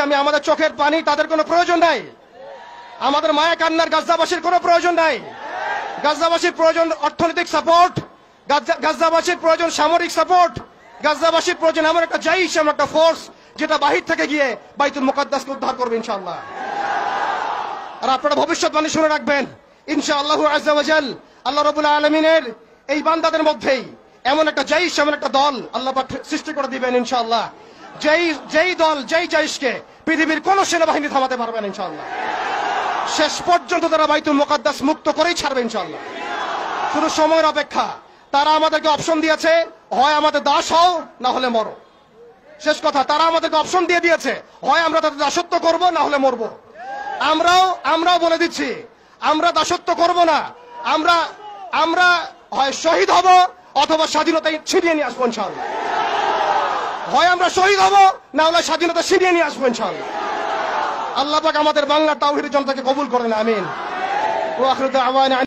ইসলামী আমাদের চোখের পানি তাদের কোনো প্রয়োজন নাই, আমাদের মায়া কান্নার গাজাবাসীর কোনো প্রয়োজন নাই। গাজাবাসীর প্রয়োজন অর্থনৈতিক সাপোর্ট, গাজাবাসীর প্রয়োজন সামরিক সাপোর্ট, গাজাবাসীর প্রয়োজন এমন একটা জাইশ, এমন একটা ফোর্স যেটা বাহির থেকে গিয়ে বাইতুল মুকাদ্দাসকে উদ্ধার করবে ইনশাআল্লাহ। আর আপনারা ভবিষ্যৎবাণী শুনে রাখবেন, ইনশাআল্লাহু আযজা ওয়া জাল আল্লাহ রাব্বুল আলামিনের এই বান্দাদের মধ্যেই এমন একটা জাইশ, এমন একটা দল আল্লাহ পাক সৃষ্টি করে দিবেন ইনশাআল্লাহ, যেই দল, যেই জাইশকে পৃথিবীর কোন সেনাবাহিনী থামাতে পারবে না ইনশাআল্লাহ। শেষ পর্যন্ত তারা বাইতুল মুকাদ্দাস মুক্ত করেই ছাড়বে ইনশাআল্লাহ। শুধু সময়ের অপেক্ষা। তারা আমাদেরকে অপশন দিয়েছে, হয় আমাদের দাস হও না হলে মরো। শেষ কথা, তারা আমাদেরকে অপশন দিয়ে দিয়েছে, হয় আমরা তাদের দাসত্ব করব না হলে মরবো। আমরাও বলে দিচ্ছি, আমরা দাসত্ব করব না, আমরা হয় শহীদ হব অথবা স্বাধীনতা ছিনিয়ে নিয়ে আসবো ইনশাআল্লাহ। হয় আমরা শহীদ হব না হলে স্বাধীনতা ছিনিয়ে নিয়ে আসবো ইনশাআল্লাহ। আল্লাহ পাক আমাদের বাংলার তাওহীদের জনতাকে কবুল করেন, আমিন। ওয়া আখিরু দাওয়ানা।